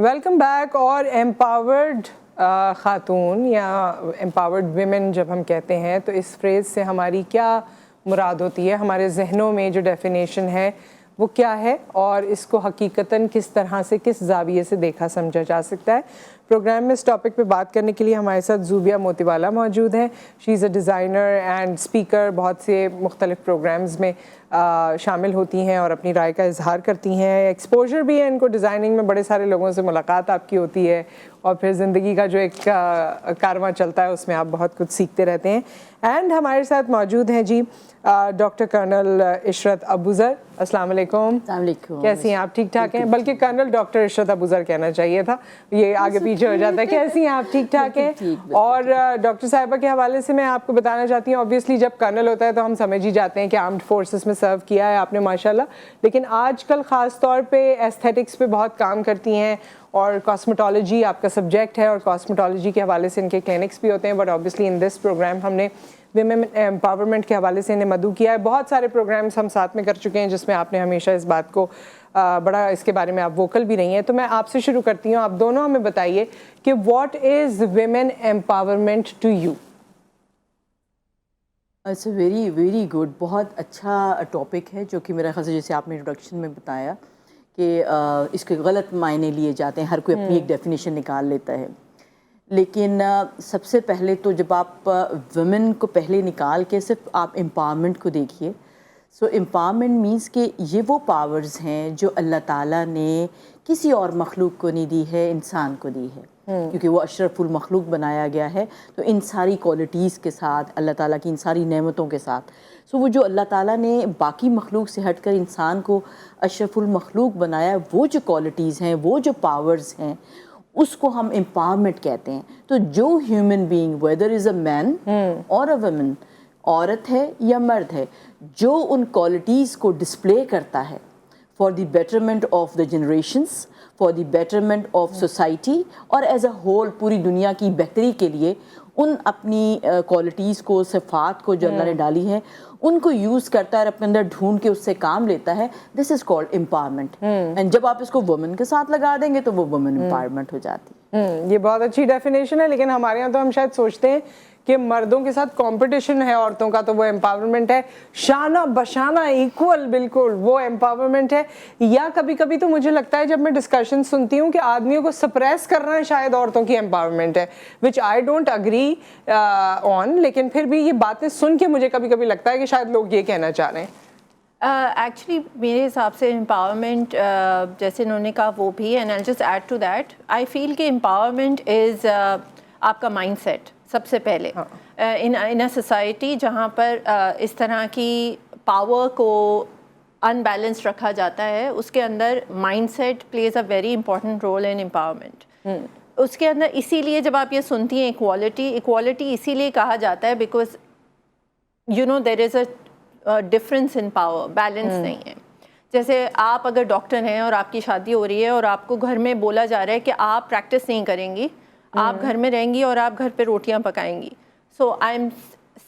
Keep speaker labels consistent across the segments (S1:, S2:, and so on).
S1: Welcome back. اور empowered خاتون یا امپاورڈ ویمن جب ہم کہتے ہیں تو اس فریز سے ہماری کیا مراد ہوتی ہے, ہمارے ذہنوں میں جو ڈیفینیشن ہے وہ کیا ہے, اور اس کو حقیقتاً کس طرح سے کس زاویے سے دیکھا سمجھا جا سکتا ہے. پروگرام میں اس ٹاپک پہ بات کرنے کے لیے ہمارے ساتھ زوبیہ موتیوالا موجود ہیں. شی از اے ڈیزائنر اینڈ اسپیکر, بہت سے مختلف پروگرامز میں شامل ہوتی ہیں اور اپنی رائے کا اظہار کرتی ہیں. ایکسپوجر بھی ہے ان کو ڈیزائننگ میں, بڑے سارے لوگوں سے ملاقات آپ کی ہوتی ہے, اور پھر زندگی کا جو ایک کارواں چلتا ہے اس میں آپ بہت کچھ سیکھتے رہتے ہیں. اینڈ ہمارے ساتھ موجود ہیں جی ڈاکٹر کرنل عشرت ابوذر. السلام علیکم.
S2: السلام علیکم.
S1: کیسی ہیں آپ؟ ٹھیک ٹھاک ہیں؟ بلکہ کرنل ڈاکٹر عشرت ابوذر کہنا چاہیے تھا, یہ آگے پیچھے ہو جاتا ہے. کیسی ہیں آپ؟ ٹھیک ٹھاک ہیں؟ اور ڈاکٹر صاحبہ کے حوالے سے میں آپ کو بتانا چاہتی ہوں, اوبیسلی جب کرنل ہوتا ہے تو ہم سمجھ ہی جاتے ہیں کہ آرمڈ فورسز میں سرو کیا ہے آپ نے ماشاءاللہ, لیکن آج کل خاص طور پہ ایستھیٹکس پہ بہت کام کرتی ہیں, اور کاسمیٹولوجی آپ کا سبجیکٹ ہے, اور کاسمیٹولوجی کے حوالے سے ان کے کلینکس بھی ہوتے ہیں. But obviously in this program ہم نے ویمن امپاورمنٹ کے حوالے سے انہیں مدعو کیا ہے. بہت سارے پروگرامس ہم ساتھ میں کر چکے ہیں جس میں آپ نے ہمیشہ اس بات کو بڑا اس کے بارے میں آپ ووکل بھی رہی ہیں. تو میں آپ سے شروع کرتی ہوں, آپ دونوں ہمیں بتائیے کہ what is women empowerment to you?
S2: It's a very very good, بہت اچھا ٹاپک ہے, جو کہ میرا خیال سے جیسے آپ نے انٹروڈکشن میں بتایا کہ اس کے غلط معنی لیے جاتے ہیں, ہر کوئی اپنی ایک ڈیفینیشن نکال لیتا ہے. لیکن سب سے پہلے تو جب آپ ویمن کو پہلے نکال کے صرف آپ امپاورمنٹ کو دیکھیے, سو امپاورمنٹ مینس کہ یہ وہ پاورز ہیں جو اللہ تعالیٰ نے کسی اور مخلوق کو نہیں دی ہے, انسان کو دی ہے, کیونکہ وہ اشرف المخلوق بنایا گیا ہے. تو ان ساری کوالٹیز کے ساتھ, اللہ تعالیٰ کی ان ساری نعمتوں کے ساتھ, سو وہ جو اللہ تعالیٰ نے باقی مخلوق سے ہٹ کر انسان کو اشرف المخلوق بنایا, وہ جو کوالٹیز ہیں, وہ جو پاورز ہیں, اس کو ہم امپاورمنٹ کہتے ہیں. تو جو ہیومن بینگ ویدر از اے مین اور اے ویمن, عورت ہے یا مرد ہے, جو ان کوالٹیز کو ڈسپلے کرتا ہے for the betterment of the generations, for the betterment of society, اور ایز اے ہول پوری دنیا کی بہتری کے لیے ان اپنی کوالٹیز کو, صفات کو جو اللہ نے ڈالی ہیں, ان کو یوز کرتا ہے اور اپنے اندر ڈھونڈ کے اس سے کام لیتا ہے. This is called empowerment. And جب آپ اس کو وومن کے ساتھ لگا دیں گے تو وہ وومن امپاورمنٹ ہو جاتی ہے.
S1: یہ بہت اچھی ڈیفینیشن ہے, لیکن ہمارے یہاں تو ہم شاید سوچتے ہیں کہ مردوں کے ساتھ کمپٹیشن ہے عورتوں کا تو وہ امپاورمنٹ ہے, شانہ بشانہ ایکول بالکل وہ امپاورمنٹ ہے. یا کبھی کبھی تو مجھے لگتا ہے جب میں ڈسکشن سنتی ہوں کہ آدمیوں کو سپریس کرنا شاید عورتوں کی امپاورمنٹ ہے, وچ آئی ڈونٹ اگری آن, لیکن پھر بھی یہ باتیں سن کے مجھے کبھی کبھی لگتا ہے کہ شاید لوگ یہ کہنا چاہ رہے ہیں.
S3: ایکچولی میرے حساب سے امپاورمنٹ جیسے انہوں نے کہا وہ بھی, and I just add to that, I feel کہ امپاورمنٹ از آپ کا مائنڈ سیٹ سب سے پہلے ان اے سوسائٹی جہاں پر اس طرح کی پاور کو ان بیلنسڈ رکھا جاتا ہے, اس کے اندر mind set plays a very important role in empowerment. اس کے اندر اسی لیے جب آپ یہ سنتی ہیں ایکوالٹی اسی لیے کہا جاتا ہے because you know there is a difference in power, balance نہیں ہے. جیسے آپ اگر ڈاکٹر ہیں اور آپ کی شادی ہو رہی ہے اور آپ کو گھر میں بولا جا رہا ہے کہ آپ پریکٹس نہیں کریں گی, آپ گھر میں رہیں گی اور آپ گھر پہ روٹیاں پکائیں گی, so I am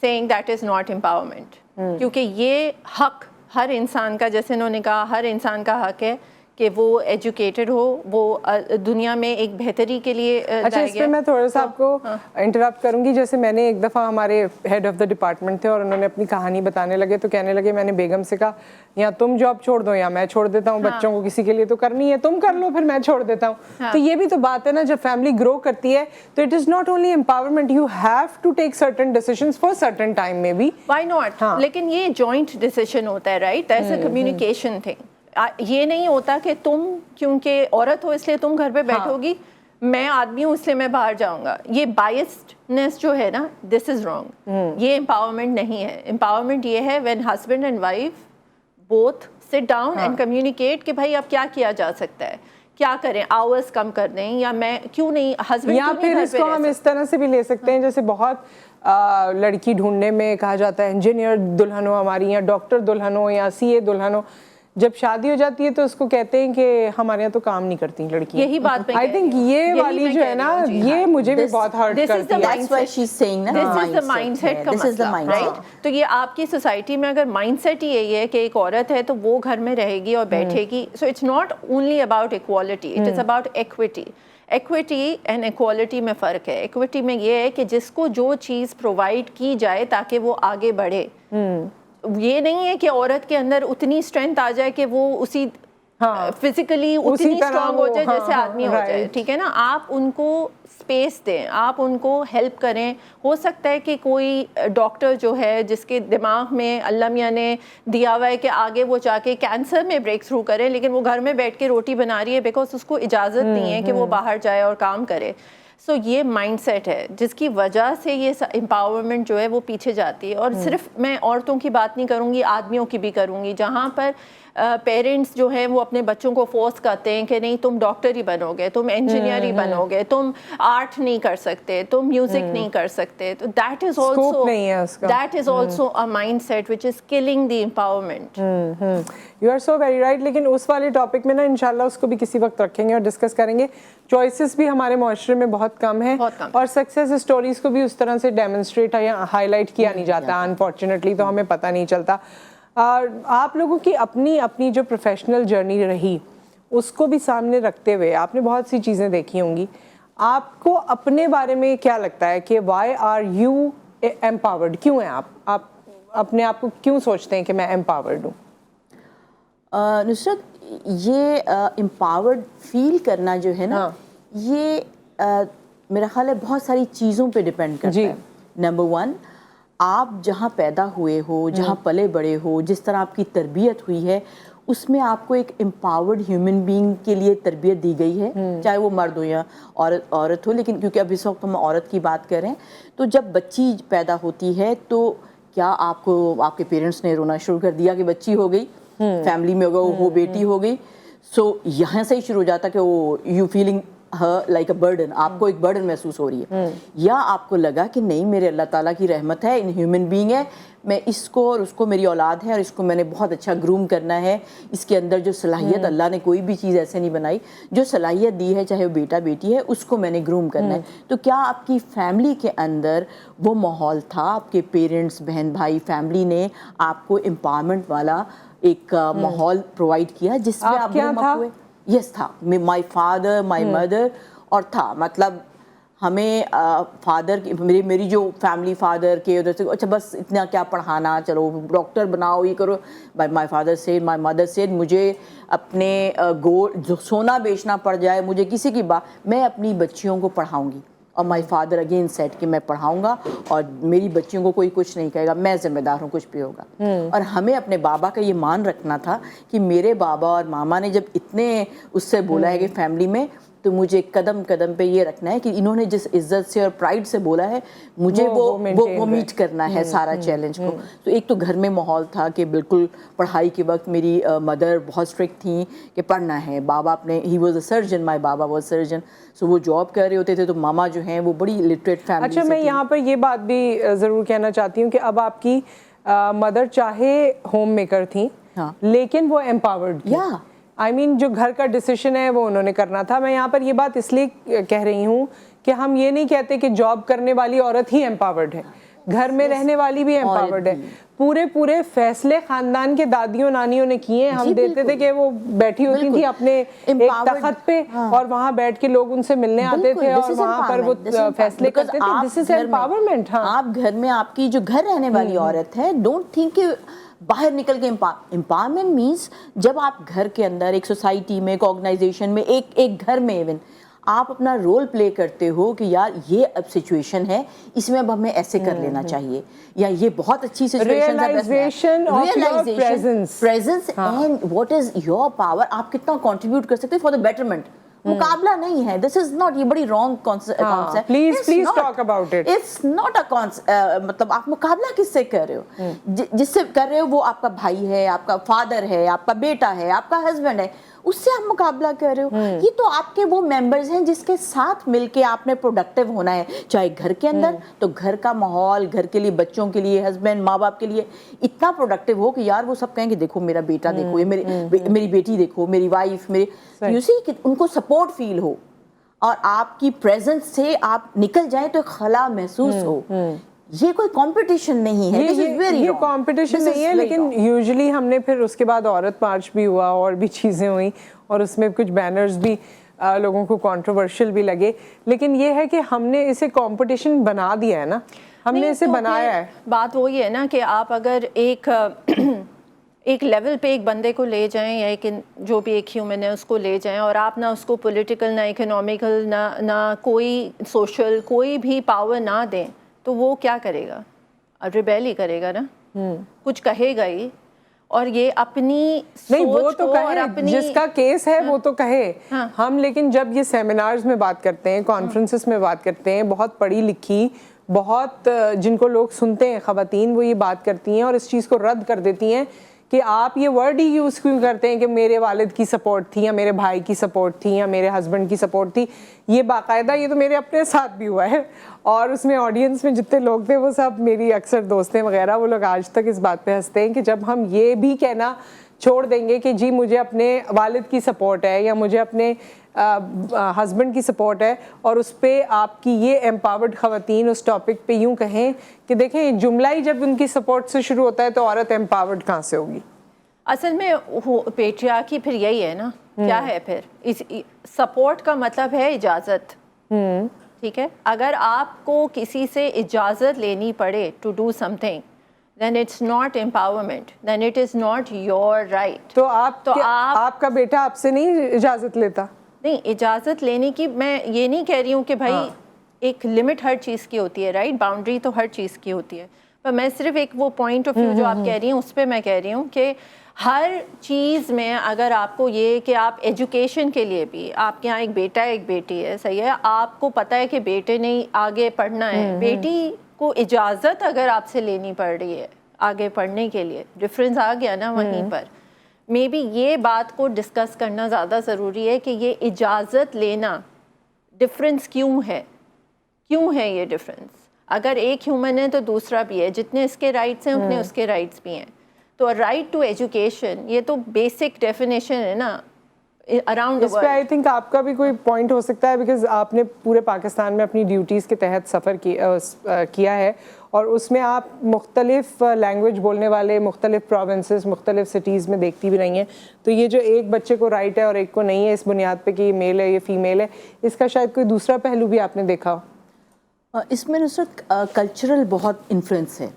S3: seeing that is not empowerment. کیونکہ یہ حق ہر انسان کا, جیسے انہوں نے کہا, ہر انسان کا حق ہے کہ وہ ایجوکیٹڈ ہو, وہ دنیا میں ایک بہتری کے لیے.
S1: اچھا, اس پہ میں تھوڑا سا آپ کو انٹرپٹ کروں گی. جیسے میں نے ایک دفعہ, ہمارے ہیڈ آف دا ڈپارٹمنٹ تھے اور انہوں نے اپنی کہانی بتانے لگے تو کہنے لگے, میں نے بیگم سے کہا یا تم جاب چھوڑ دو یا میں چھوڑ دیتا ہوں, بچوں کو کسی کے لیے تو کرنی ہے, تم کر لو پھر میں چھوڑ دیتا ہوں. تو یہ بھی تو بات ہے نا, جب فیملی گرو کرتی ہے تو it is not only empowerment, you have to take certain decisions for certain time میں بھی.
S3: وائی ناٹ, لیکن یہ جوائنٹ ڈیسیژن ہوتا ہے, right, as a communication thing. یہ نہیں ہوتا کہ تم کیونکہ عورت ہو اس لیے تم گھر پہ بیٹھو گی, میں آدمی ہوں اس لیے میں باہر جاؤں گا. یہ بائسڈنس جو ہے نا, دس از رانگ. یہ امپاورمنٹ نہیں ہے. امپاورمنٹ یہ ہے when husband and wife both sit down and communicate کہ بھائی اب کیا کیا جا سکتا ہے, کیا کریں, آورس کم کر دیں, یا میں کیوں نہیں ہسبینڈ,
S1: یا پھر اس کو ہم اس طرح سے بھی لے سکتے ہیں جیسے بہت لڑکی ڈھونڈنے میں کہا جاتا ہے انجینئر دلہن ہو ہماری, یا ڈاکٹر دلہن ہو, یا سی اے دلہن ہو. جب شادی ہو جاتی ہے تو اس کو کہتے ہیں کہ ہمارے یہاں تو کام نہیں کرتی لڑکیاں.
S3: یہی بات میں
S1: آئی تھنک یہ والی جو ہے نا یہ مجھے بھی بہت ہرٹ کرتی ہے.
S2: That's why she's saying نا
S3: This is the mindset کا مسئلہ, right? تو یہ آپ کی سوسائٹی میں اگر مائنڈ سیٹ ہی یہی ہے کہ ایک عورت ہے تو وہ گھر میں رہے گی اور بیٹھے گی. So it's not only about equality, it is about equity. Equity and equality میں فرق ہے. ایکوٹی میں یہ ہے کہ جس کو جو چیز پرووائڈ کی جائے تاکہ وہ آگے بڑھے. یہ نہیں ہے کہ عورت کے اندر اتنی اسٹرینتھ آ جائے کہ وہ اسی فزیکلی اتنی اسٹرانگ ہو جائے جیسے آدمی ہو جائے, ٹھیک ہے نا. آپ ان کو اسپیس دیں, آپ ان کو ہیلپ کریں. ہو سکتا ہے کہ کوئی ڈاکٹر جو ہے جس کے دماغ میں اللہ میاں نے دیا ہوا ہے کہ آگے وہ جا کے کینسر میں بریک تھرو کریں, لیکن وہ گھر میں بیٹھ کے روٹی بنا رہی ہے بیکاز اس کو اجازت نہیں ہے کہ وہ باہر جائے اور کام کرے. سو یہ مائنڈ سیٹ ہے جس کی وجہ سے یہ امپاورمنٹ جو ہے وہ پیچھے جاتی ہے. اور صرف میں عورتوں کی بات نہیں کروں گی, آدمیوں کی بھی کروں گی, جہاں پر پیرنٹس جو ہیں وہ اپنے بچوں کو فورس کرتے ہیں کہ نہیں تم ڈاکٹر ہی بنو گے, تم انجینئر ہی بنو گے, تم آرٹ نہیں کر سکتے, تم میوزک نہیں کر سکتے. تو that is also a mindset which is killing the empowerment.
S1: You are so very right. لیکن اس والے ٹاپک میں نا انشاءاللہ اس کو بھی کسی وقت رکھیں گے اور ڈسکس کریں گے. چوائسیز بھی ہمارے معاشرے میں بہت کم ہیں اور سکسیس اسٹوریز کو بھی اس طرح سے ڈیمونسٹریٹ یا ہائی لائٹ کیا نہیں جاتا انفارچونیٹلی, تو ہمیں پتہ نہیں چلتا. آپ لوگوں کی اپنی جو پروفیشنل جرنی رہی اس کو بھی سامنے رکھتے ہوئے آپ نے بہت سی چیزیں دیکھی ہوں گی. آپ کو اپنے بارے میں کیا لگتا ہے کہ وائی آر یو ایمپاورڈ, کیوں ہیں آپ اپنے آپ کو کیوں سوچتے ہیں کہ میں ایمپاورڈ ہوں؟
S2: نصرت, یہ امپاورڈ فیل کرنا جو ہے نا یہ میرا خیال ہے بہت ساری چیزوں پہ ڈپینڈ کرتا ہے. نمبر 1, آپ جہاں پیدا ہوئے ہو, جہاں پلے بڑے ہو, جس طرح آپ کی تربیت ہوئی ہے, اس میں آپ کو ایک امپاورڈ ہیومن بینگ کے لیے تربیت دی گئی ہے, چاہے وہ مرد ہو یا عورت ہو. لیکن کیونکہ اب اس وقت ہم عورت کی بات کر رہے ہیں, تو جب بچی پیدا ہوتی ہے تو کیا آپ کو آپ کے پیرنٹس نے رونا شروع کر دیا کہ بچی ہو گئی, فیملی میں ہوگا وہ بیٹی ہو گئی. سو یہاں سے ہی شروع ہو جاتا کہ وہ you feeling like a burden, آپ کو ایک برڈن محسوس ہو رہی ہے. یا آپ کو لگا کہ نہیں میرے اللہ تعالیٰ کی رحمت ہے, ان ہیومن بینگ ہے, میں اس کو اور اس کو میری اولاد ہے اور اس کو میں نے بہت اچھا گروم کرنا ہے. اس کے اندر جو صلاحیت, اللہ نے کوئی بھی چیز ایسے نہیں بنائی, جو صلاحیت دی ہے چاہے وہ بیٹا بیٹی ہے اس کو میں نے گروم کرنا ہے. تو کیا آپ کی فیملی کے اندر وہ ماحول تھا, آپ کے پیرنٹس, بہن بھائی, فیملی نے آپ کو امپاورمنٹ والا ایک ماحول پرووائڈ کیا جس میں آپ گروم اپ ہوئے؟ یس تھا. مائی فادر, مائی مدر, اور تھا مطلب ہمیں فادر میری جو فیملی فادر کے ادھر سے اچھا بس اتنا کیا پڑھانا, چلو ڈاکٹر بناؤ, یہ کرو. My father said, my mother said, مجھے اپنے گولڈ جو سونا بیچنا پڑ جائے, مجھے کسی کی بات, میں اپنی بچیوں کو پڑھاؤں گی. اور مائی فادر اگین سیٹ کہ میں پڑھاؤں گا اور میری بچیوں کو کوئی کچھ نہیں کہے گا, میں ذمہ دار ہوں کچھ بھی ہوگا. اور ہمیں اپنے بابا کا یہ مان رکھنا تھا کہ میرے بابا اور ماما نے جب اتنے اس سے بولا ہے کہ فیملی میں, تو مجھے قدم قدم پہ یہ رکھنا ہے کہ انہوں نے جس عزت سے اور پرائڈ سے بولا ہے مجھے وہ میٹ کرنا ہے سارا چیلنج کو. تو ایک تو گھر میں ماحول تھا کہ بالکل پڑھائی کے وقت میری مدر بہت اسٹرکٹ تھیں کہ پڑھنا ہے. بابا اپنے ہی واز اے سرجن, مائی بابا واز سرجن, سو وہ جاب کر رہے ہوتے تھے. تو ماما جو ہیں وہ بڑی لٹریٹ فیملی.
S1: اچھا, میں یہاں پر یہ بات بھی ضرور کہنا چاہتی ہوں کہ اب آپ کی مدر چاہے ہوم میکر تھیں لیکن وہ ایمپاورڈ تھیں. آئی مین جو گھر کا ڈیسیشن ہے وہ انہوں نے کرنا تھا. میں یہاں پر یہ بات اس لیے کہہ رہی ہوں کہ ہم یہ نہیں کہتے کہ جاب کرنے والی عورت ہی ایمپاورڈ ہے, گھر میں رہنے والی بھی ایمپاورڈ ہے. پورے فیصلے خاندان کے دادیوں نانیوں نے کیے. ہم دیکھتے تھے کہ وہ بیٹھی ہوتی تھی اپنے ایک تخت پہ اور وہاں بیٹھ کے لوگ ان سے ملنے آتے تھے اور وہاں پر وہ فیصلے کرتے تھے. دس از ایمپاورمنٹ.
S2: آپ گھر میں, آپ کی جو گھر رہنے والی عورت ہے, ڈونٹ تھنک کہ باہر نکل کے امپاورمنٹ مینس جب آپ گھر کے اندر ایک سوسائٹی میں, ایک آرگنائزیشن میں, ایک گھر میں ایون آپ اپنا رول پلے کرتے ہو کہ یار یہ اب سچویشن ہے, اس میں اب ہمیں ایسے کر لینا چاہیے, یا یہ بہت اچھی سچویشن ہے. Presence and what is your power, آپ کتنا کنٹریبیوٹ کر سکتے فار دا بیٹرمنٹ. مقابلہ نہیں ہے, دس از ناٹ, یہ بڑی wrong concept.
S1: Please talk about it.
S2: It's not a مطلب آپ مقابلہ کس سے کر رہے ہو, جس سے کر رہے ہو وہ آپ کا بھائی ہے, آپ کا فادر ہے, آپ کا بیٹا ہے, آپ کا ہسبینڈ ہے, اس سے آپ مقابلہ کر رہے ہو. یہ تو آپ کے وہ ممبرز ہیں جس کے ساتھ مل کے آپ نے پروڈکٹیو ہونا ہے, چاہے گھر کے اندر تو گھر کا ماحول, گھر کے لیے, بچوں کے لیے, ہسبینڈ, ماں باپ کے لیے اتنا پروڈکٹیو ہو کہ یار وہ سب کہیں کہ دیکھو میرا بیٹا دیکھو, یہ میری بیٹی دیکھو, میری وائف, میری, یو سی, کہ ان کو سپورٹ فیل ہو اور آپ کی پریزنس سے آپ نکل جائیں تو ایک خلا محسوس ہو. یہ کوئی کمپٹیشن نہیں ہے,
S1: یہ کمپٹیشن نہیں ہے, لیکن یوزلی ہم نے پھر اس کے بعد عورت مارچ بھی ہوا اور بھی چیزیں ہوئیں اور اس میں کچھ بینرز بھی لوگوں کو کنٹروورشل بھی لگے, لیکن یہ ہے کہ ہم نے اسے کمپٹیشن بنا دیا ہے نا, ہم نے اسے بنایا ہے.
S3: بات وہی ہے نا کہ آپ اگر ایک لیول پہ ایک بندے کو لے جائیں یا ایک جو بھی ایک ہیومن ہے اس کو لے جائیں اور آپ نہ اس کو پولیٹیکل, نہ اکنامیکل, نہ کوئی سوشل کوئی بھی پاور نہ دیں, تو وہ کیا کرے گا؟ ریبیل ہی کرے گا نا, کچھ کہے گا ہی. اور یہ اپنی
S1: نہیں, وہ تو کہے, جس کا کیس ہے وہ تو کہے. ہم لیکن جب یہ سیمینارز میں بات کرتے ہیں, کانفرنسز میں بات کرتے ہیں, بہت پڑھی لکھی, بہت جن کو لوگ سنتے ہیں خواتین, وہ یہ بات کرتی ہیں اور اس چیز کو رد کر دیتی ہیں کہ آپ یہ ورڈ ہی یوز کیوں کرتے ہیں کہ میرے والد کی سپورٹ تھی یا میرے بھائی کی سپورٹ تھی یا میرے ہسبینڈ کی سپورٹ تھی. یہ باقاعدہ, یہ تو میرے اپنے ساتھ بھی ہوا ہے, اور اس میں آڈینس میں جتنے لوگ تھے وہ سب میری اکثر دوستیں وغیرہ, وہ لوگ آج تک اس بات پہ ہنستے ہیں کہ جب ہم یہ بھی کہنا چھوڑ دیں گے کہ جی مجھے اپنے والد کی سپورٹ ہے یا مجھے اپنے ہسبینڈ کی سپورٹ ہے, اور اس پہ آپ کی یہ ایمپاورڈ خواتین اس ٹاپک پہ یوں کہیں کہ دیکھیں جملہ ہی جب ان کی سپورٹ سے شروع ہوتا ہے تو عورت ایمپاورڈ کہاں سے ہوگی؟
S3: اصل میں پیٹریارکی پھر یہی ہے نا, کیا ہے پھر سپورٹ کا مطلب ہے اجازت. ٹھیک ہے, اگر آپ کو کسی سے اجازت لینی پڑے to do something, then it's not empowerment, then it is not your right.
S1: تو آپ کا بیٹا آپ سے نہیں اجازت لیتا؟
S3: نہیں, اجازت لینے کی میں یہ نہیں کہہ رہی ہوں کہ بھائی ایک لمٹ ہر چیز کی ہوتی ہے, رائٹ, باؤنڈری تو ہر چیز کی ہوتی ہے, پر میں صرف ایک وہ پوائنٹ آف ویو جو آپ کہہ رہی ہیں اس پہ میں کہہ رہی ہوں کہ ہر چیز میں اگر آپ کو یہ کہ آپ ایجوکیشن کے لیے بھی, آپ کے یہاں ایک بیٹا ایک بیٹی ہے, صحیح ہے, آپ کو پتہ ہے کہ بیٹے نے آگے پڑھنا ہے, بیٹی کو اجازت اگر آپ سے لینی پڑ رہی ہے آگے پڑھنے کے لیے, ڈفرینس آ گیا نا وہیں پر. مے بی یہ بات کو ڈسکس کرنا زیادہ ضروری ہے کہ یہ اجازت لینا ڈفرینس کیوں ہے یہ ڈفرینس. اگر ایک ہیومن ہے تو دوسرا بھی ہے, جتنے اس کے رائٹس ہیں اتنے اس کے رائٹس بھی ہیں. تو رائٹ ٹو ایجوکیشن یہ تو بیسک ڈیفینیشن ہے نا اراؤنڈ.
S1: اس پہ آئی تھنک آپ کا بھی کوئی پوائنٹ ہو سکتا ہے, بیکاز آپ نے پورے پاکستان میں اپنی ڈیوٹیز کے تحت سفر کیا ہے, اور اس میں آپ مختلف لینگویج بولنے والے مختلف پروونسز, مختلف سٹیز میں دیکھتی بھی رہی ہیں. تو یہ جو ایک بچے کو رائٹ ہے اور ایک کو نہیں ہے اس بنیاد پہ کہ یہ میل ہے یہ فیمیل ہے, اس کا شاید کوئی دوسرا پہلو بھی آپ نے دیکھا ہو.
S2: اس میں نصرت کلچرل بہت انفلوئنس ہے.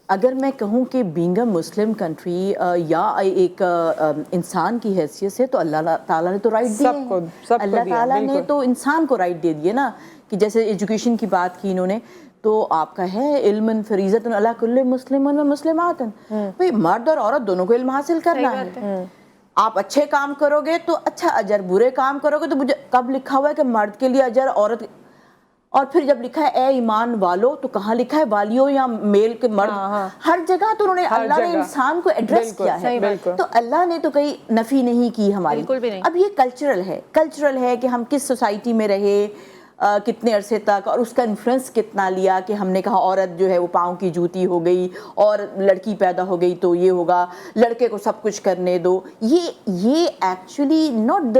S2: اگر میں کہوں کہ بینگ اے مسلم کنٹری یا ایک انسان کی حیثیت سے, تو اللہ تعالیٰ نے تو رائٹ دی ہے, اللہ تعالیٰ نے تو انسان کو رائٹ دے دیے نا, کہ جیسے ایجوکیشن کی بات کی انہوں نے, تو آپ کا ہے علم فریضۃ علی کل مسلم و مسلمات, بھئی مرد اور عورت دونوں کو علم حاصل کرنا ہے. آپ اچھے کام کرو گے تو اچھا اجر, برے کام کرو گے تو مجھے کب لکھا ہوا ہے کہ مرد کے لیے اجر, عورت, اور پھر جب لکھا ہے اے ایمان والو تو کہاں لکھا ہے والیو یا میل کے مرد, ہر جگہ تو انہوں نے اللہ نے انسان کو ایڈریس کیا ہے, تو اللہ نے تو کہیں نفی نہیں کی ہماری. اب یہ کلچرل ہے کہ ہم کس سوسائٹی میں رہے کتنے عرصے تک, اور اس کا انفلوئنس کتنا لیا کہ ہم نے کہا عورت جو ہے وہ پاؤں کی جوتی ہو گئی اور لڑکی پیدا ہو گئی تو یہ ہوگا, لڑکے کو سب کچھ کرنے دو. یہ ایکچولی ناٹ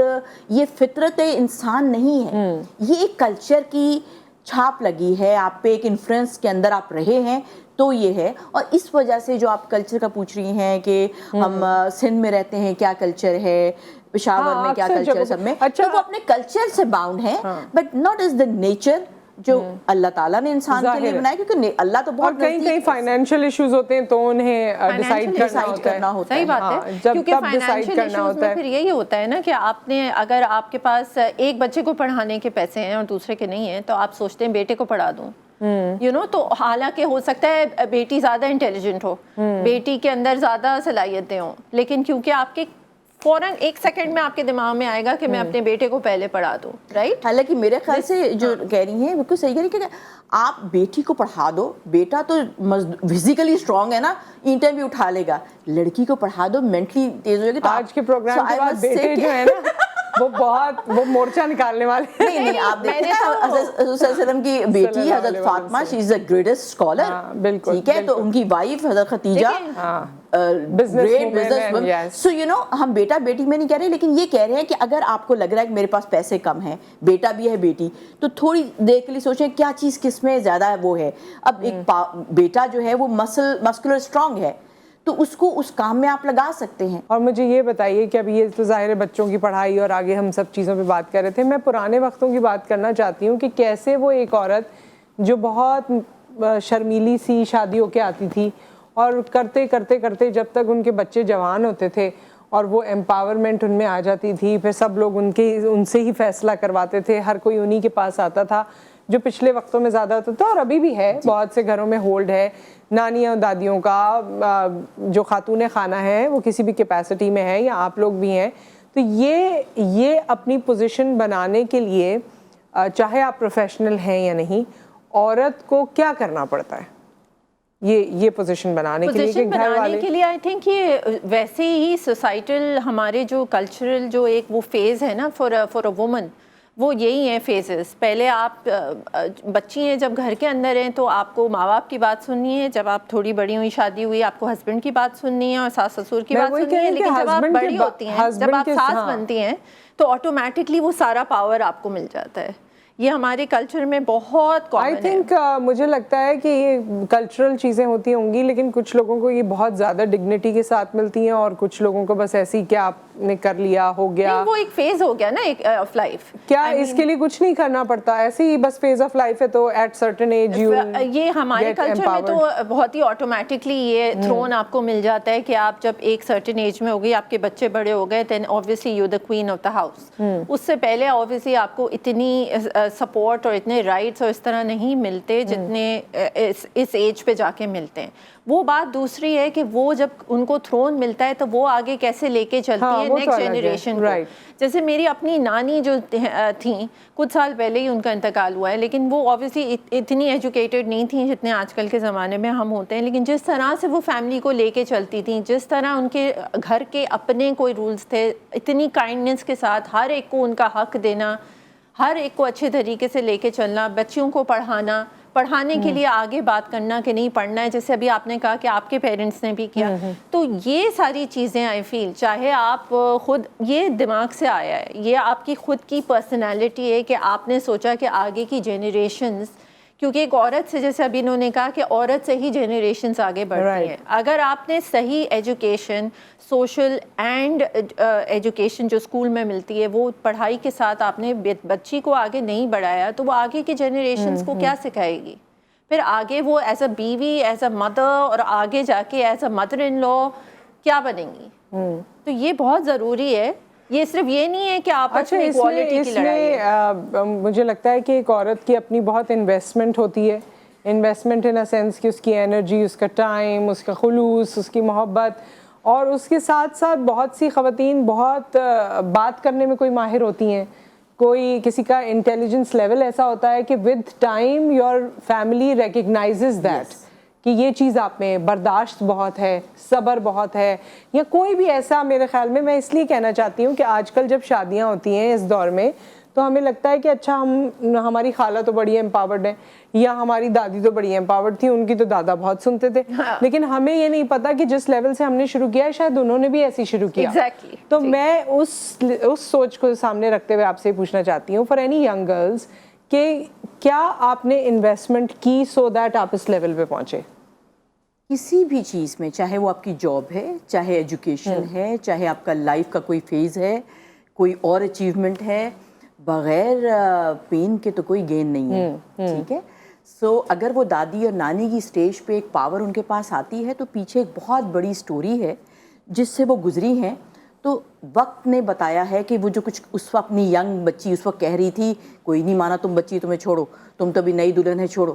S2: یہ فطرت انسان نہیں ہے, یہ ایک کلچر کی چھاپ لگی ہے آپ پہ, ایک انفلوئنس کے اندر آپ رہے ہیں تو یہ ہے. اور اس وجہ سے جو آپ کلچر کا پوچھ رہی ہیں کہ ہم سندھ میں رہتے ہیں کیا کلچر ہے, پشاور میں کیا کلچر ہے, سب میں, تو وہ اپنے کلچر سے باؤنڈ ہیں, but not is the nature جو اللہ تعالیٰ نے انسان کے لیے بنایا, کیونکہ اللہ تو بہت
S1: کئی فائنینشیل ایشوز ہوتے ہیں تو انہیں ڈیسائیڈ کرنا ہوتا ہے.
S3: صحیح بات ہے, کیونکہ فائنینشیل ایشوز میں پھر یہی ہوتا ہے نا کہ آپ نے, اگر آپ کے پاس ایک بچے کو پڑھانے کے پیسے ہیں اور دوسرے کے نہیں ہیں, تو آپ سوچتے ہیں بیٹے کو پڑھا دوں, یو نو. تو حالانکہ ہو سکتا ہے بیٹی زیادہ انٹیلیجنٹ ہو, بیٹی کے اندر زیادہ صلاحیتیں ہوں, لیکن کیونکہ آپ کے فوراً 1 سیکنڈ میں آپ کے دماغ میں آئے گا کہ میں اپنے بیٹے کو پہلے پڑھا دوں, رائٹ.
S2: حالانکہ میرے خیال سے جو کہہ رہی ہیں بالکل صحیح کہہ رہی ہیں کہ آپ بیٹی کو پڑھا دو, بیٹا تو فزیکلی اسٹرانگ ہے نا, اینٹیں بھی اٹھا لے گا, لڑکی کو پڑھا دو مینٹلی تیز ہو جائے گی.
S1: آج کے پروگرام کے بعد بیٹے جو ہے نا وہ مورچہ نکالنے والے.
S2: نہیں آپ دیکھیں حضرت صلی اللہ علیہ وسلم کی بیٹی حضرت فاطمہ, شی از the greatest scholar, ٹھیک ہے, تو ان کی وائف حضرت Khadija great business woman. So you know ہم بیٹا بیٹی میں نہیں کہہ رہے, لیکن یہ کہہ رہے ہیں کہ اگر آپ کو لگ رہا ہے کہ میرے پاس پیسے کم ہیں, بیٹا بھی ہے بیٹی, تو تھوڑی دیر کے لیے سوچیں کیا چیز کس میں زیادہ وہ ہے. اب ایک بیٹا جو ہے وہ مسکولر اسٹرانگ ہے, تو اس کو اس کام میں آپ لگا سکتے ہیں.
S1: اور مجھے یہ بتائیے کہ ابھی یہ تو ظاہر ہے بچوں کی پڑھائی اور آگے ہم سب چیزوں پہ بات کر رہے تھے, میں پرانے وقتوں کی بات کرنا چاہتی ہوں کہ کیسے وہ ایک عورت جو بہت شرمیلی سی شادی ہو کے آتی تھی اور کرتے کرتے کرتے جب تک ان کے بچے جوان ہوتے تھے اور وہ امپاورمنٹ ان میں آ جاتی تھی, پھر سب لوگ ان سے ہی فیصلہ کرواتے تھے, ہر کوئی انہی کے پاس آتا تھا, جو پچھلے وقتوں میں زیادہ ہوتا تھا اور ابھی بھی ہے, بہت سے گھروں میں ہولڈ ہے. نانیاں دادیوں کا جو خاتون خانہ ہے وہ کسی بھی کیپیسٹی میں ہے یا آپ لوگ بھی ہیں, تو یہ اپنی پوزیشن بنانے کے لیے چاہے آپ پروفیشنل ہیں یا نہیں, عورت کو کیا کرنا پڑتا ہے یہ پوزیشن بنانے کے لیے؟
S3: پوزیشن بنانے کے لیے آئی تھنک یہ ویسے ہی سوسائٹل ہمارے جو کلچرل جو ایک وہ فیز ہے نا فار اے وومن, وہ یہی ہیں فیزز. پہلے آپ بچی ہیں جب گھر کے اندر ہیں تو آپ کو ماں باپ کی بات سننی ہے, جب آپ تھوڑی بڑی ہوئی شادی ہوئی آپ کو ہسبینڈ کی بات سننی ہے اور ساس سسر کی بات سننی ہے, لیکن جب آپ بڑی ہوتی ہیں, جب آپ ساس بنتی ہیں تو آٹومیٹکلی وہ سارا پاور آپ کو مل جاتا ہے. یہ ہمارے کلچر میں بہت کامن ہے.
S1: آئی تھنک مجھے لگتا ہے کہ یہ کلچرل چیزیں ہوتی ہوں گی, لیکن کچھ لوگوں کو یہ بہت زیادہ ڈگنیٹی کے ساتھ ملتی ہیں اور کچھ لوگوں کو بس ایسی کیا آپ نے کر لیا ہو گیا,
S3: وہ ایک فیز ہو گیا نا ایک آف لائف.
S1: کیا اس کے لیے کچھ نہیں کرنا پڑتا, ایسے ہی بس فیز آف لائف ہے تو ایٹ سرٹن ایج
S3: یہ ہمارے کلچر میں تو بہت ہی آٹومیٹکلی یہ تھرون آپ کو مل جاتا ہے کہ آپ جب ایک سرٹن ایج میں ہو گئی, آپ کے بچے بڑے ہو گئے, دین obviously you're the queen of the house. اس سے پہلے obviously آپ کو اتنی سپورٹ اور اتنے رائٹس اور اس طرح نہیں ملتے جتنے اس ایج پہ جا کے ملتے ہیں. وہ بات دوسری ہے کہ وہ جب ان کو تھرون ملتا ہے تو وہ آگے کیسے لے کے چلتی ہیں نیکسٹ جنریشن کو. جیسے میری اپنی نانی جو تھیں, کچھ سال پہلے ہی ان کا انتقال ہوا ہے, لیکن وہ آبویسلی اتنی ایجوکیٹڈ نہیں تھیں جتنے آج کل کے زمانے میں ہم ہوتے ہیں, لیکن جس طرح سے وہ فیملی کو لے کے چلتی تھیں, جس طرح ان کے گھر کے اپنے کوئی رولز تھے, اتنی کائنڈنس کے ساتھ ہر ایک کو ان کا حق دینا, ہر ایک کو اچھے طریقے سے لے کے چلنا, بچیوں کو پڑھانے کے لیے آگے بات کرنا کہ نہیں پڑھنا ہے, جیسے ابھی آپ نے کہا کہ آپ کے پیرنٹس نے بھی کیا. تو یہ ساری چیزیں آئی فیل چاہے آپ خود, یہ دماغ سے آیا ہے, یہ آپ کی خود کی پرسنالٹی ہے کہ آپ نے سوچا کہ آگے کی جنریشنز, کیونکہ ایک عورت سے, جیسے ابھی انہوں نے کہا کہ عورت سے ہی جنریشنز آگے بڑھتی ہیں. اگر آپ نے صحیح ایجوکیشن, سوشل اینڈ ایجوکیشن جو اسکول میں ملتی ہے, وہ پڑھائی کے ساتھ آپ نے بچی کو آگے نہیں بڑھایا تو وہ آگے کی جنریشنز کو کیا سکھائے گی؟ پھر آگے وہ ایز اے بیوی, ایز اے مدر اور آگے جا کے ایز اے مدر ان لا کیا بنیں گی؟ تو یہ بہت ضروری ہے. یہ صرف یہ نہیں ہے کہ آپس میں ایکوالٹی کی لڑائی ہے.
S1: مجھے لگتا ہے کہ ایک عورت کی اپنی بہت انویسٹمنٹ ہوتی ہے, انویسٹمنٹ ان اے سینس کہ اس کی انرجی, اس کا ٹائم, اس کا خلوص, اس کی محبت, اور اس کے ساتھ ساتھ بہت سی خواتین بہت بات کرنے میں کوئی ماہر ہوتی ہیں, کوئی کسی کا انٹیلیجنس لیول ایسا ہوتا ہے کہ with time your family recognizes that کہ یہ چیز آپ میں برداشت بہت ہے, صبر بہت ہے, یا کوئی بھی ایسا. میرے خیال میں اس لیے کہنا چاہتی ہوں کہ آج کل جب شادیاں ہوتی ہیں اس دور میں تو ہمیں لگتا ہے کہ اچھا ہماری خالہ تو بڑی امپاورڈ ہے, یا ہماری دادی تو بڑی امپاورڈ تھی, ان کی تو دادا بہت سنتے تھے, لیکن ہمیں یہ نہیں پتا کہ جس لیول سے ہم نے شروع کیا ہے شاید انہوں نے بھی ایسی شروع کیا. تو میں اس سوچ کو سامنے رکھتے ہوئے آپ سے پوچھنا چاہتی ہوں فار اینی ینگ گرلز کہ کیا آپ نے انویسٹمنٹ کی سو دیٹ آپ اس لیول پہ پہنچے؟
S2: کسی بھی چیز میں, چاہے وہ آپ کی جاب ہے, چاہے ایجوکیشن ہے, چاہے آپ کا لائف کا کوئی فیز ہے, کوئی اور اچیومنٹ ہے, بغیر پین کے تو کوئی گین نہیں ہے. ٹھیک ہے, سو اگر وہ دادی اور نانی کی اسٹیج پہ ایک پاور ان کے پاس آتی ہے تو پیچھے ایک بہت بڑی سٹوری ہے جس سے وہ گزری ہیں. تو وقت نے بتایا ہے کہ وہ جو کچھ اس وقت اپنی ینگ بچی اس وقت کہہ رہی تھی, کوئی نہیں مانا تم بچی, تمہیں چھوڑو, تم تو ابھی نئی دلہن ہے, چھوڑو.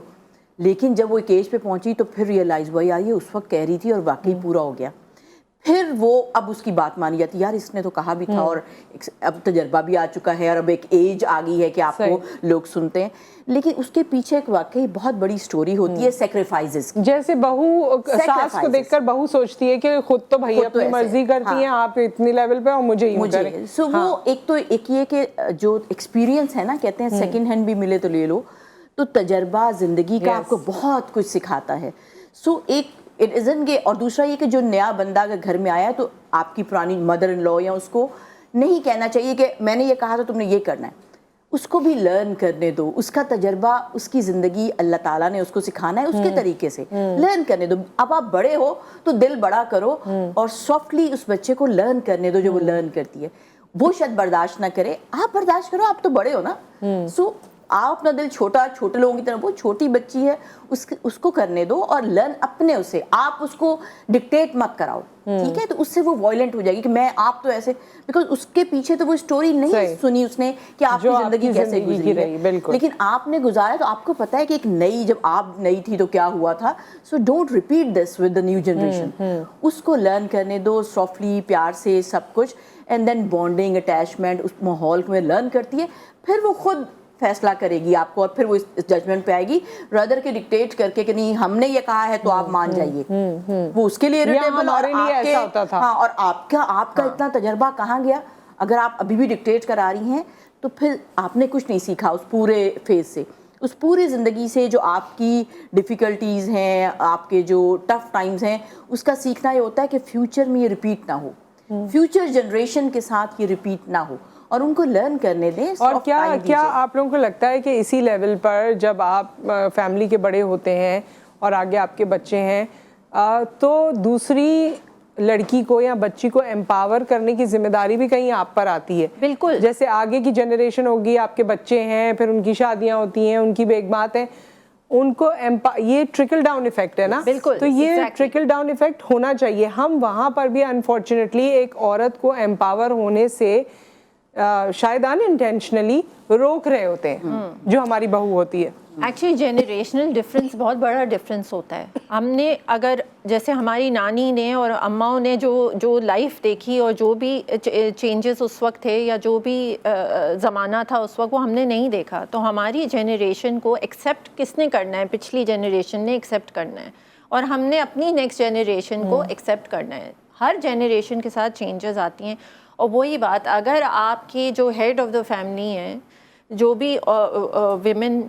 S2: لیکن جب وہ ایک ایج پہ پہنچی تو پھر ریئلائز ہوا یار یہ اس وقت کہہ رہی تھی اور واقعی پورا ہو گیا. پھر وہ اب اس کی بات مانی جاتی ہے، یار اس نے تو کہا بھی تھا اور اب تجربہ بھی آ چکا ہے اور اب ایک ایج آ گئی ہے کہ آپ کو لوگ سنتے ہیں. لیکن اس کے پیچھے ایک واقعی بہت بڑی سٹوری ہوتی ہے سیکریفائزز.
S1: جیسے بہو ساس کو دیکھ کر بہو سوچتی ہے کہ خود تو بھائی اپنی مرضی کرتی ہیں، آپ اتنی لیول پہ اور مجھے یوں کریں.
S2: سو وہ ایک یہ کہ جو ایکسپیرینس ہے نا، کہتے ہیں سیکنڈ ہینڈ بھی ملے تو لے لو، تو تجربہ زندگی کا آپ کو بہت کچھ سکھاتا ہے. سو ایک اٹ ازن کہ، اور دوسرا یہ کہ جو نیا بندہ اگر گھر میں آیا تو آپ کی پرانی مدر ان لا یا اس کو نہیں کہنا چاہیے کہ میں نے یہ کہا تھا تم نے یہ کرنا ہے. اس کو بھی لرن کرنے دو، اس کا تجربہ، اس کی زندگی اللہ تعالیٰ نے اس کو سکھانا ہے اس کے طریقے سے، لرن کرنے دو. اب آپ بڑے ہو تو دل بڑا کرو اور سافٹلی اس بچے کو لرن کرنے دو جو وہ لرن کرتی ہے. وہ شاید برداشت نہ کرے، آپ برداشت کرو، آپ تو بڑے ہو نا. سو آپ اپنا دل چھوٹے لوگوں کی طرح، وہ چھوٹی بچی ہے اس کو کرنے دو اور لرن اپنے اسے. آپ اس کو ڈکٹیٹ مت کراؤ، ٹھیک ہے؟ تو اس سے وہ وائلنٹ ہو جائے گی کہ میں آپ تو ایسے، بیکاز اس کے پیچھے تو وہ اسٹوری نہیں سنی اس نے کہ آپ کی زندگی کیسے گزری ہے، لیکن آپ نے گزارا تو آپ کو پتا ہے کہ ایک نئی، جب آپ نئی تھی تو کیا ہوا تھا. So don't repeat this with the new generation. اس کو لرن کرنے دو سافٹلی، پیار سے سب کچھ، اینڈ دین بانڈنگ، اٹیچمنٹ اس ماحول میں لرن کرتی ہے. پھر وہ خود فیصلہ کرے گی آپ کو اور پھر وہ اس ججمنٹ پہ آئے گی، رادر کے ڈکٹیٹ کر کے کہ نہیں ہم نے یہ کہا ہے تو آپ مان جائیے. وہ اس کے لیے irritable، اور آپ کا اتنا تجربہ کہاں گیا اگر آپ ابھی بھی ڈکٹیٹ کرا رہی ہیں؟ تو پھر آپ نے کچھ نہیں سیکھا اس پورے فیز سے، اس پوری زندگی سے. جو آپ کی ڈیفیکلٹیز ہیں، آپ کے جو ٹف ٹائمز ہیں، اس کا سیکھنا یہ ہوتا ہے کہ فیوچر میں یہ ریپیٹ نہ ہو، فیوچر جنریشن کے ساتھ یہ ریپیٹ نہ ہو، اور ان کو لرن کرنے دیں.
S1: اور کیا آپ لوگوں کو لگتا ہے کہ اسی لیول پر جب آپ فیملی کے بڑے ہوتے ہیں اور آگے آپ کے بچے ہیں تو دوسری لڑکی کو یا بچی کو امپاور کرنے کی ذمہ داری بھی کہیں آپ پر آتی ہے؟
S3: بالکل.
S1: جیسے آگے کی جنریشن ہوگی، آپ کے بچے ہیں، پھر ان کی شادیاں ہوتی ہیں، ان کی بھی ایک بات ہے، ان کو یہ ٹرکل ڈاؤن ایفیکٹ ہے نا.
S3: بالکل.
S1: تو یہ ٹرکل ڈاؤن ایفیکٹ ہونا چاہیے. ہم وہاں پر بھی انفارچونیٹلی ایک عورت کو امپاور ہونے سے شاید انٹینشنلی روک رہے ہوتے ہیں جو ہماری بہو ہوتی ہے.
S3: ایکچولی جنریشنل ڈفرینس بہت بڑا ڈفرینس ہوتا ہے. ہم نے اگر جیسے ہماری نانی نے اور اماؤں نے جو لائف دیکھی اور جو بھی چینجز اس وقت تھے یا جو بھی زمانہ تھا اس وقت، وہ ہم نے نہیں دیکھا. تو ہماری جنریشن کو ایکسیپٹ کس نے کرنا ہے؟ پچھلی جنریشن نے ایکسیپٹ کرنا ہے، اور ہم نے اپنی نیکسٹ جنریشن کو ایکسیپٹ کرنا ہے. ہر جنریشن کے ساتھ چینجز آتی ہیں. اور وہی بات، اگر آپ کے جو ہیڈ آف دا فیملی ہیں، جو بھی ویمن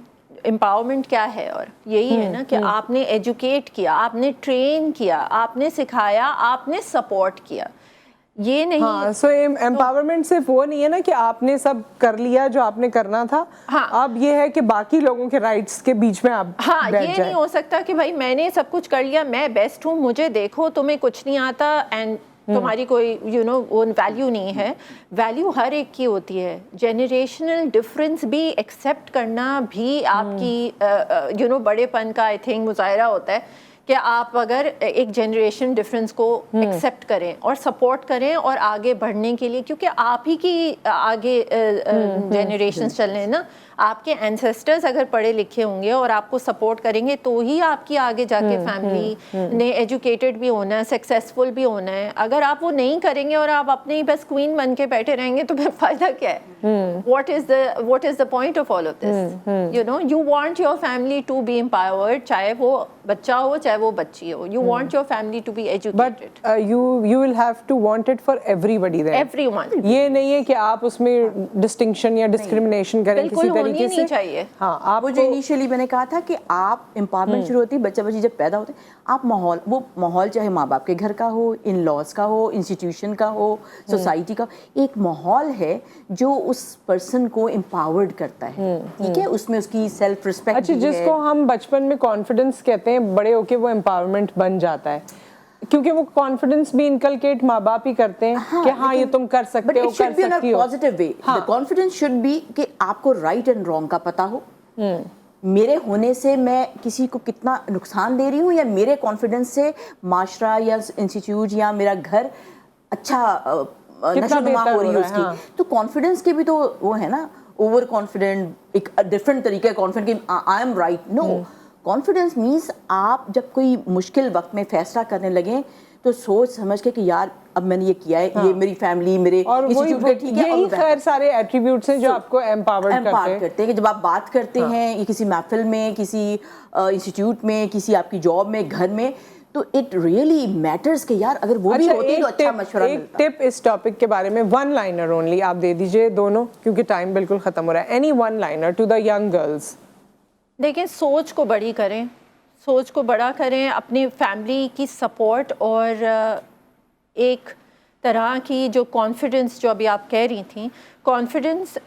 S3: امپاورمنٹ کیا ہے، اور یہی ہے نا کہ آپ نے ایجوکیٹ کیا، آپ نے ٹرین کیا، آپ نے سکھایا، آپ نے سپورٹ کیا. یہ نہیں.
S1: ہاں، سو امپاورمنٹ صرف وہ نہیں ہے نا کہ آپ نے سب کر لیا جو آپ نے کرنا تھا. اب یہ ہے کہ باقی لوگوں کے رائٹس کے بیچ میں آپ
S3: ہاں، یہ نہیں ہو سکتا کہ بھائی میں نے سب کچھ کر لیا، میں بیسٹ ہوں، مجھے دیکھو، تمہیں کچھ نہیں آتا، اینڈ تمہاری کوئی وہ ویلیو نہیں ہے. ویلیو ہر ایک کی ہوتی ہے. جنریشنل ڈفرینس بھی ایکسیپٹ کرنا بھی آپ کی بڑے پن کا آئی تھنک مظاہرہ ہوتا ہے کہ آپ اگر ایک جنریشن ڈفرینس کو ایکسیپٹ کریں اور سپورٹ کریں اور آگے بڑھنے کے لیے، کیونکہ آپ ہی کی آگے جنریشنز چل رہے ہیں نا. آپ کے اینسیسٹرز اگر پڑھے لکھے ہوں گے اور آپ کو سپورٹ کریں گے تو ہی آپ کی آگے جا کے فیملی نے ایجوکیٹڈ بھی ہونا ہے، سکسیزفل بھی ہونا ہے. اگر آپ وہ نہیں کریں گے اور آپ اپنے ہی بس کوئین بن کے بیٹھے رہیں گے تو پھر فائدہ کیا ہے؟ What is the point of all of this? You want your family to be empowered, چاہے وہ بچہ ہو چاہے وہ بچی ہو. You want your family to be educated,
S1: but you will have to want it for everybody.
S3: Everyone.
S1: یہ نہیں ہے کہ آپ اس میں ڈسٹنکشن یا ڈسکریمنیشن کریں کسی طریقے سے.
S3: چاہیے.
S1: ہاں، آپ
S2: وہ جو انیشلی میں نے کہا تھا کہ آپ امپاورمنٹ شروع ہوتی ہے بچہ بچی جب پیدا ہوتے ہیں، آپ وہ ماحول چاہے ماں باپ کے گھر کا ہو، ان لاز کا ہو، انسٹیٹیوشن کا ہو، سوسائٹی کا، ایک ماحول ہے جو اس پرسن کو امپاورڈ کرتا ہے. ٹھیک ہے، اس میں اس کی سیلف رسپیکٹ.
S1: اچھا، جس کو ہم بچپن میں کانفیڈنس کہتے ہیں، بڑے ہو کے وہ امپاورمنٹ بن جاتا ہے، کیونکہ وہ کانفیڈنس بھی انکلکیٹ ماں باپ ہی کرتے ہیں کہ ہاں یہ تم کر سکتے ہو، کر سکتی ہو.
S2: Positive way. Confidence should be کہ آپ کو رائٹ اینڈ رانگ کا پتا ہو. میرے ہونے سے میں کسی کو کتنا نقصان دے رہی ہوں، یا میرے کانفیڈنس سے معاشرہ یا انسٹیٹیوٹ یا میرا گھر اچھا نشو نما ہو رہی ہے اس کی. تو کانفیڈنس کے بھی تو وہ ہے نا، اوور کانفیڈنٹ ایک ڈفرینٹ طریقے کا کانفیڈنٹ کہ I am right. No, confidence means آپ جب کوئی مشکل وقت میں فیصلہ کرنے لگیں تو سوچ سمجھ کے کہ یار اب میں نے یہ کیا ہے, یہ میری فیملی میرے
S1: اور
S2: انسٹیٹیوٹ کے ٹھیک ہے,
S1: یہی خیر سارے ایٹریبیوٹس ہیں جو آپ کو امپاورڈ
S2: کرتے ہیں کہ جب آپ بات کرتے ہیں کسی محفل میں, کسی انسٹیٹیوٹ میں, کسی آپ کی جاب میں, گھر میں, تو اٹ ریئلی میٹرز کہ یار اگر وہ بھی ہوتی تو اچھا مشورہ ملتا.
S1: ایک ٹپ اس ٹاپک کے بارے میں, ون لائنر اونلی آپ دے دیجئے دونوں, کیونکہ ٹائم بالکل ختم ہو رہا ہے. Any one liner to the young girls.
S3: دیکھیں سوچ کو بڑی کریں, سوچ کو بڑا کریں, اپنی فیملی کی سپورٹ اور ایک طرح کی جو کانفیڈنس جو ابھی آپ کہہ رہی تھیں, کانفیڈنس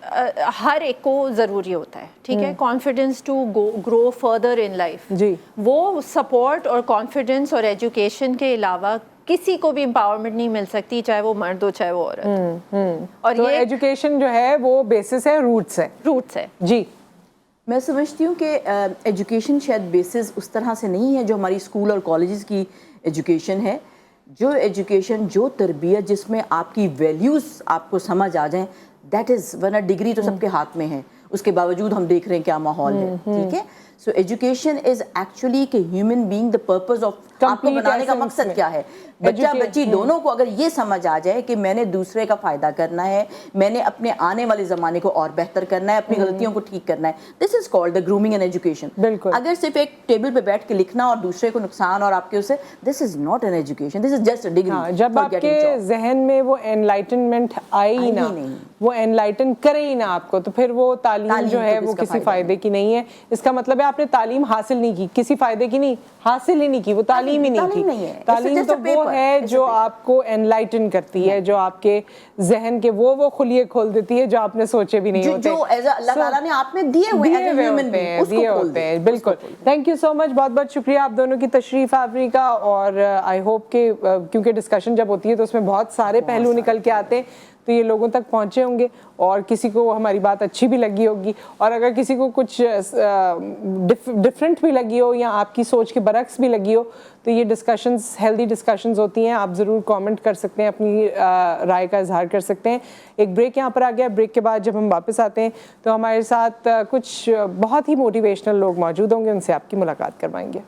S3: ہر ایک کو ضروری ہوتا ہے, ٹھیک ہے, confidence to grow further in life.
S1: جی
S3: وہ سپورٹ اور کانفیڈنس اور ایجوکیشن کے علاوہ کسی کو بھی امپاورمنٹ نہیں مل سکتی, چاہے وہ مرد ہو چاہے وہ عورت. اور
S1: تو
S3: یہ
S1: ایجوکیشن جو ہے وہ بیسس ہے, روٹس ہے.
S3: روٹس ہے.
S1: جی
S2: میں سمجھتی ہوں کہ ایجوکیشن شاید بیسس اس طرح سے نہیں ہے جو ہماری اسکول اور کالجز کی ایجوکیشن ہے. جو ایجوکیشن, جو تربیت جس میں آپ کی ویلیوز آپ کو سمجھ آ جائیں, دیٹ از, ورنہ ڈگری تو سب کے ہاتھ میں ہے, اس کے باوجود ہم دیکھ رہے ہیں کیا ماحول ہے, ٹھیک ہے. سو ایجوکیشن از ایکچولی کہ human being, the purpose of آپ کو بنانے کا مقصد کیا ہے. بچہ بچی دونوں کو اگر یہ سمجھ آ جائے کہ میں نے دوسرے کا فائدہ کرنا ہے, میں نے اپنے آنے والے زمانے کو اور بہتر کرنا ہے, اپنی غلطیوں کو ٹھیک کرنا ہے, this is called the grooming and education.
S1: بالکل.
S2: اگر صرف ایک ٹیبل پہ بیٹھ کے لکھنا اور دوسرے کو نقصان اور آپ کے اسے, this is not an education, this is just a degree.
S1: جب آپ کے ذہن میں وہ انلائٹنمنٹ آئے ہی نہ, وہ انلائٹن کرے ہی نہ آپ کو, تو پھر وہ تعلیم جو ہے وہ کسی فائدے کی نہیں ہے. اس کا مطلب ہے آپ نے تعلیم حاصل نہیں کی, کسی فائدے کی نہیں, حاصل ہی نہیں کی, وہ تعلیم ہی نہیں کی. تعلیم تو وہ ہے جو آپ کو انلائٹن کرتی ہے, جو آپ کے ذہن کے وہ خلیے کھول دیتی ہے جو آپ نے سوچے بھی نہیں ہوتے,
S2: جو اللہ تعالیٰ نے آپ میں دیے ہوئے
S1: ہیں. بالکل. تھینک یو سو مچ, بہت بہت شکریہ آپ دونوں کی تشریف آوری کا. اور آئی ہوپ کہ کیونکہ ڈسکشن جب ہوتی ہے تو اس میں بہت سارے پہلو نکل کے آتے ہیں, تو یہ لوگوں تک پہنچے ہوں گے اور کسی کو ہماری بات اچھی بھی لگی ہوگی, اور اگر کسی کو کچھ ڈفرینٹ بھی لگی ہو یا آپ کی سوچ کے برعکس بھی لگی ہو, تو یہ ڈسکشنز ہیلدی ڈسکشنز ہوتی ہیں. آپ ضرور کامنٹ کر سکتے ہیں, اپنی رائے کا اظہار کر سکتے ہیں. ایک بریک یہاں پر آ گیا. بریک کے بعد جب ہم واپس آتے ہیں تو ہمارے ساتھ کچھ بہت ہی موٹیویشنل لوگ موجود ہوں گے, ان سے آپ کی ملاقات کروائیں گے.